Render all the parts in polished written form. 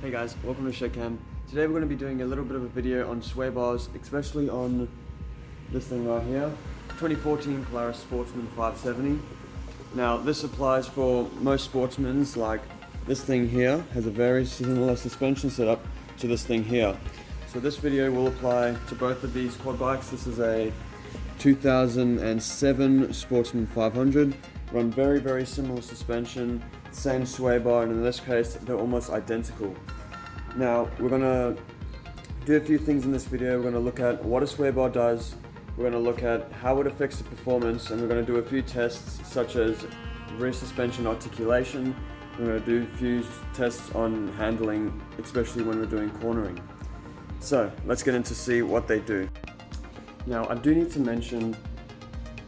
Hey guys, welcome to reccomend. Today we're going to be doing a little bit of a video on sway bars, especially on this thing right here, 2014 Polaris Sportsman 570. Now this applies for most sportsmen, like this thing here has a very similar suspension setup to this thing here. So this video will apply to both of these quad bikes. This is a 2007 Sportsman 500, run very similar suspension, same sway bar, and in this case they're almost identical. Now we're going to do a few things in this video. We're going to look at what a sway bar does, we're going to look at how it affects the performance, and we're going to do a few tests such as rear suspension articulation. We're going to do a few tests on handling, especially when we're doing cornering. So let's get into see what they do. Now I do need to mention,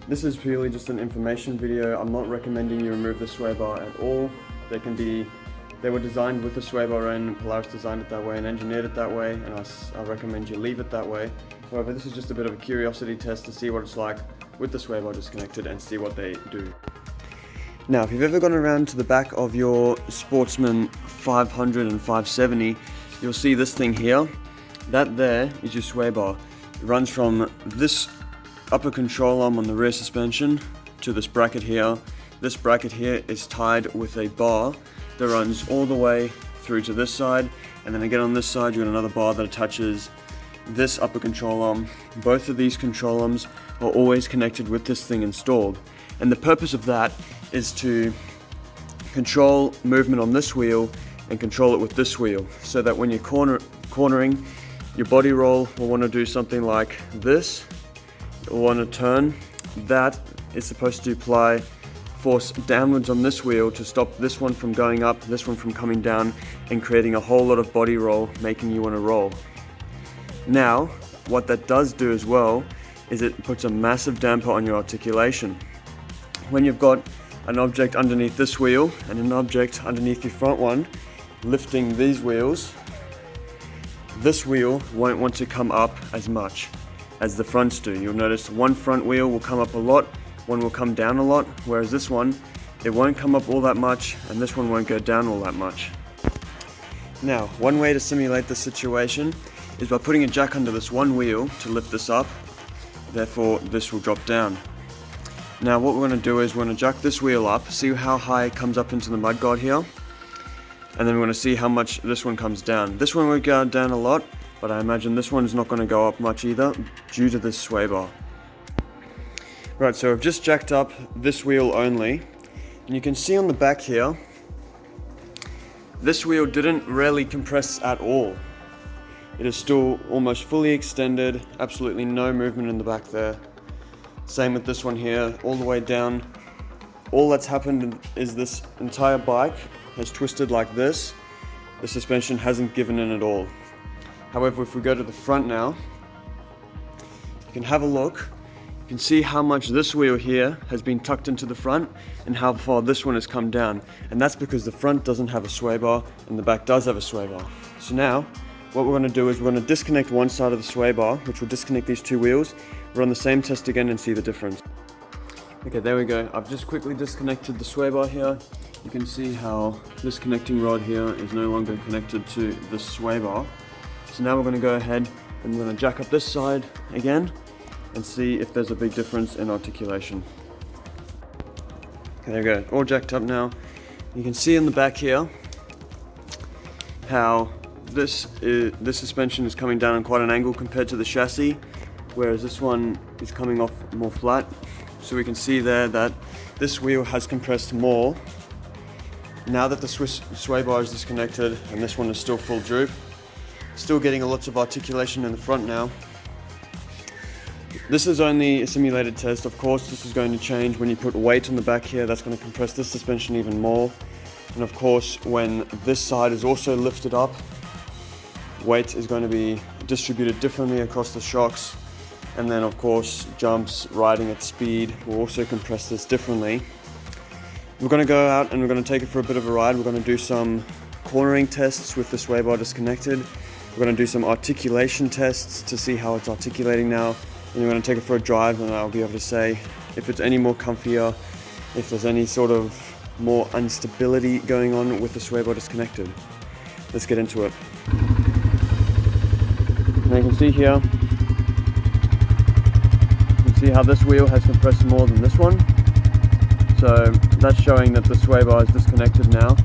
this is purely just an information video. I'm not recommending you remove the sway bar at all. They were designed with the sway bar in, Polaris designed it that way and engineered it that way, and I recommend you leave it that way. However, this is just a bit of a curiosity test to see what it's like with the sway bar disconnected and see what they do. Now, if you've ever gone around to the back of your Sportsman 500 and 570, you'll see this thing here. That there is your sway bar. It runs from this upper control arm on the rear suspension to this bracket here. This bracket here is tied with a bar that runs all the way through to this side, and then again on this side you got another bar that attaches this upper control arm. Both of these control arms are always connected with this thing installed, and the purpose of that is to control movement on this wheel and control it with this wheel, so that when you're cornering, your body roll will want to do something like this. You'll want to turn. That is supposed to apply force downwards on this wheel to stop this one from going up, this one from coming down, and creating a whole lot of body roll, making you want to roll. Now, what that does do as well is it puts a massive damper on your articulation. When you've got an object underneath this wheel and an object underneath your front one, lifting these wheels, this wheel won't want to come up as much as the fronts do. You'll notice one front wheel will come up a lot, one will come down a lot, whereas this one, it won't come up all that much, and this one won't go down all that much. Now, one way to simulate this situation is by putting a jack under this one wheel to lift this up, therefore this will drop down. Now what we're going to do is we're going to jack this wheel up, see how high it comes up into the mudguard here, and then we're going to see how much this one comes down. This one will go down a lot, but I imagine this one is not going to go up much either due to this sway bar. Right, so I've just jacked up this wheel only, and you can see on the back here, this wheel didn't really compress at all. It is still almost fully extended, absolutely no movement in the back there. Same with this one here, all the way down. All that's happened is this entire bike has twisted like this. The suspension hasn't given in at all. However, if we go to the front now, you can have a look. You can see how much this wheel here has been tucked into the front and how far this one has come down. And that's because the front doesn't have a sway bar and the back does have a sway bar. So now, what we're going to do is we're going to disconnect one side of the sway bar, which will disconnect these two wheels. Run the same test again and see the difference. Okay, there we go. I've just quickly disconnected the sway bar here. You can see how this connecting rod here is no longer connected to the sway bar. So now we're going to go ahead and we're going to jack up this side again and see if there's a big difference in articulation. Okay, there we go, all jacked up now. You can see in the back here how this suspension is coming down on quite an angle compared to the chassis, whereas this one is coming off more flat. So we can see there that this wheel has compressed more. Now that the sway bar is disconnected and this one is still full droop, still getting lots of articulation in the front now. This is only a simulated test. Of course, this is going to change when you put weight on the back here. That's going to compress this suspension even more. And of course, when this side is also lifted up, weight is going to be distributed differently across the shocks. And then of course, jumps, riding at speed will also compress this differently. We're going to go out and we're going to take it for a bit of a ride. We're going to do some cornering tests with the sway bar disconnected. We're going to do some articulation tests to see how it's articulating now. And we're going to take it for a drive and I'll be able to say if it's any more comfier, if there's any sort of more instability going on with the sway bar disconnected. let's get into it. Now you can see here, you can see how this wheel has compressed more than this one. So that's showing that the sway bar is disconnected now.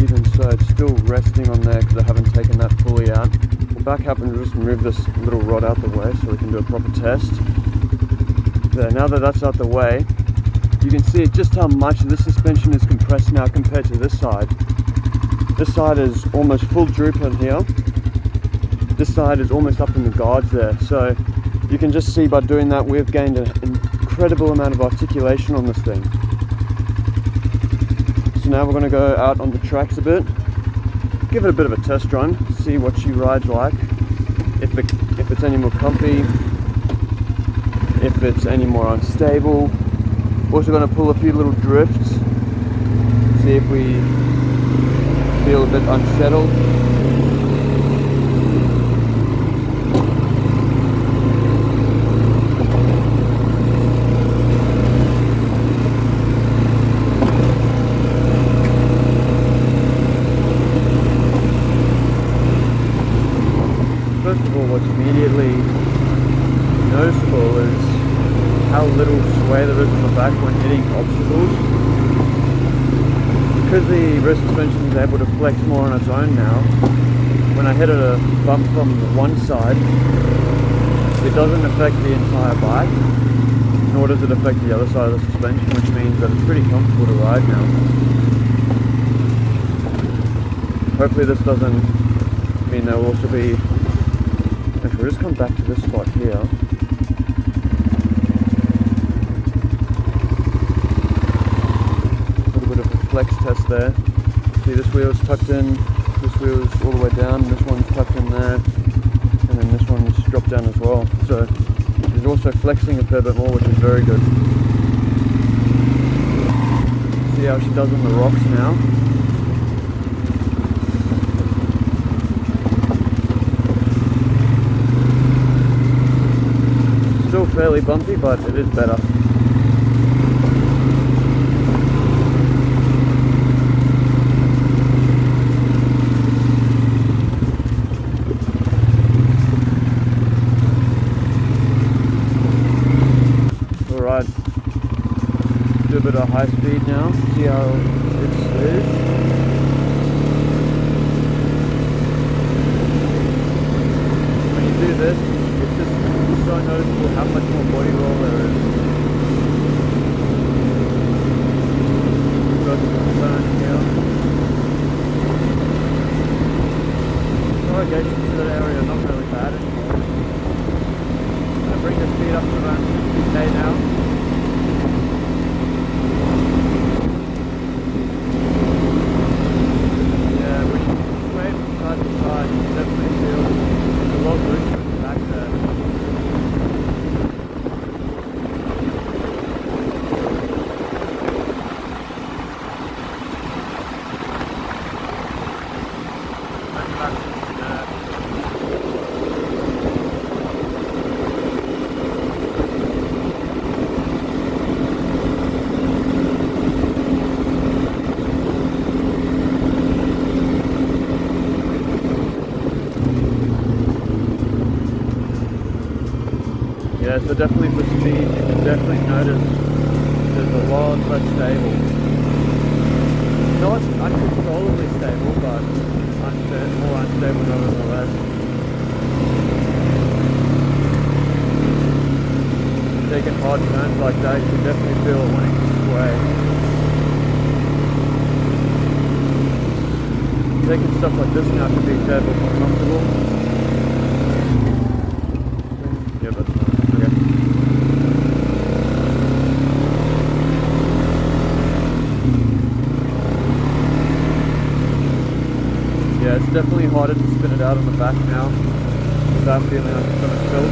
Even so, it's still resting on there because I haven't taken that fully out. We'll back up and just move this little rod out the way so we can do a proper test. There, now that that's out the way, you can see just how much this suspension is compressed now compared to this side. This side is almost full droop on here. This side is almost up in the guards there. So you can just see by doing that we've gained an incredible amount of articulation on this thing. So now we're going to go out on the tracks a bit, give it a bit of a test run, see what she rides like, if it's any more comfy, if it's any more unstable. Also going to pull a few little drifts, see if we feel a bit unsettled. First of all, what's immediately noticeable is how little sway there is on the back when hitting obstacles. Because the rear suspension is able to flex more on its own now, when I hit a bump from the one side, it doesn't affect the entire bike, nor does it affect the other side of the suspension, which means that it's pretty comfortable to ride now. Hopefully this doesn't mean there will also be... If we'll just come back to this spot here. A little bit of a flex test there. See, this wheel's tucked in, this wheel's all the way down, this one's tucked in there, and then this one's dropped down as well. So there's also flexing a fair bit more, which is very good. See how she does on the rocks now. Still fairly bumpy, but it is better. Alright, do a bit of high speed now, see how it's smooth. When you do this, it's just so noticeable how much more body roll there is. Got some turn here. Navigations to that area are not really bad anymore. I'm going to bring the speed up to around 50k now. Yeah, when you sway from side to side, you can definitely feel there's a lot of looser in the back there. Yeah, so definitely for speed, you can definitely notice there's a lot less stable. Not uncontrollably stable, but more unstable nevertheless. Taking hard turns like that, you can definitely feel it wanting to sway. Taking stuff like this now can be a fair bit more comfortable. Yeah, that's fine. Okay. Yeah, it's definitely harder to spin it out on the back now without feeling like it's going to tilt.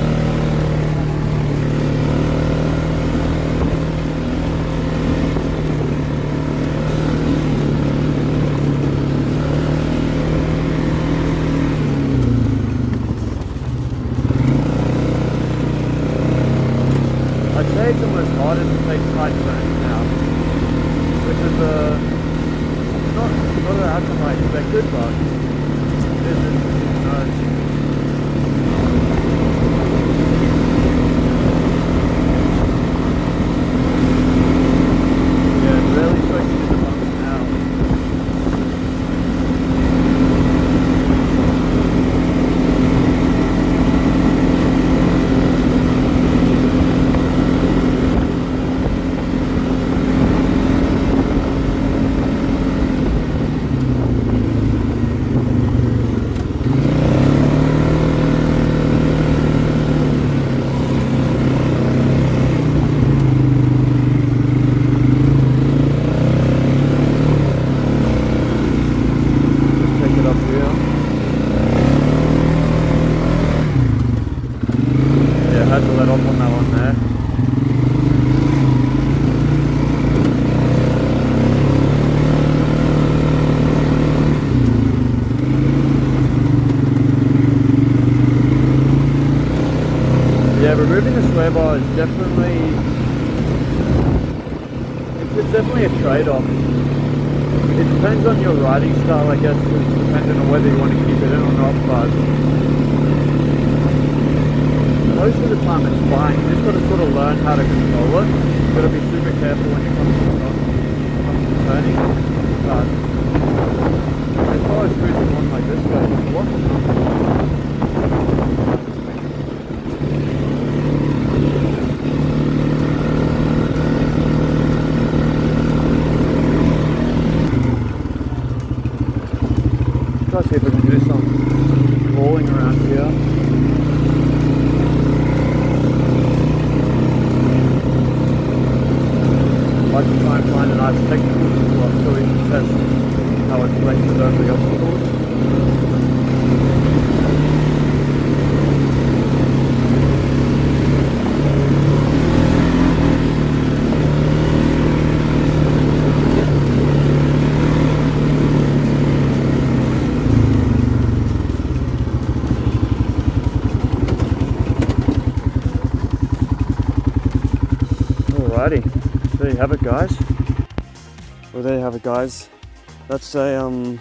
It's almost harder to take tight turns now, which is not an outcome I expected, but it is interesting to know. Had to let off on that one there. Yeah, removing the sway bar is definitely, it's definitely a trade-off. It depends on your riding style, I guess, depending on whether you want to keep it in or not, but most of the time it's fine. You just got to sort of learn how to control it. You've got to be super careful when you come to turning. But as far as cruising one like this goes, it's a lot more comfortable. Let's see if we can do some rolling around here. I like to try and find a nice technical spot so we can test how it flexes over the obstacles. Alrighty. There you have it, guys. Well, there you have it, guys. That's an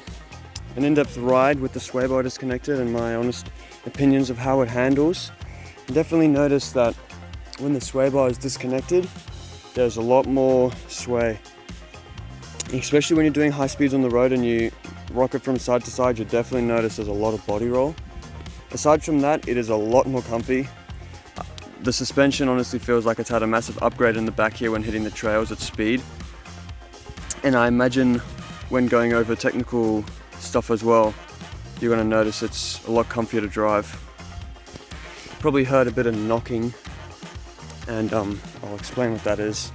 in-depth ride with the sway bar disconnected and my honest opinions of how it handles. Definitely notice that when the sway bar is disconnected, there's a lot more sway. Especially when you're doing high speeds on the road and you rock it from side to side, you definitely notice there's a lot of body roll. Aside from that, it is a lot more comfy. The suspension honestly feels like it's had a massive upgrade in the back here when hitting the trails at speed. And I imagine when going over technical stuff as well, you're going to notice it's a lot comfier to drive. Probably heard a bit of knocking, and I'll explain what that is.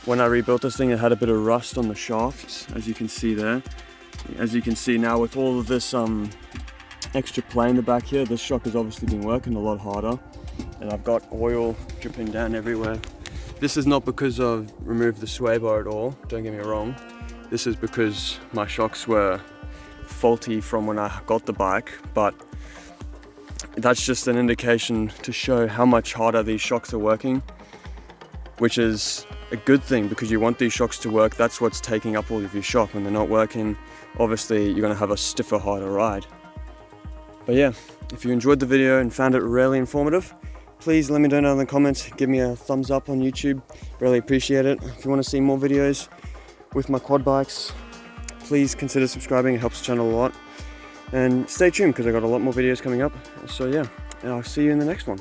When I rebuilt this thing, it had a bit of rust on the shafts, as you can see there. As you can see now, with all of this extra play in the back here, this shock has obviously been working a lot harder. And I've got oil dripping down everywhere. This is not because I've removed the sway bar at all, don't get me wrong. This is because my shocks were faulty from when I got the bike, but that's just an indication to show how much harder these shocks are working, which is a good thing because you want these shocks to work. That's what's taking up all of your shock. When they're not working, obviously you're gonna have a stiffer, harder ride. But yeah, if you enjoyed the video and found it really informative, please let me know in the comments. Give me a thumbs up on YouTube. Really appreciate it. If you want to see more videos with my quad bikes, please consider subscribing. It helps the channel a lot. And stay tuned because I got a lot more videos coming up. So yeah, and I'll see you in the next one.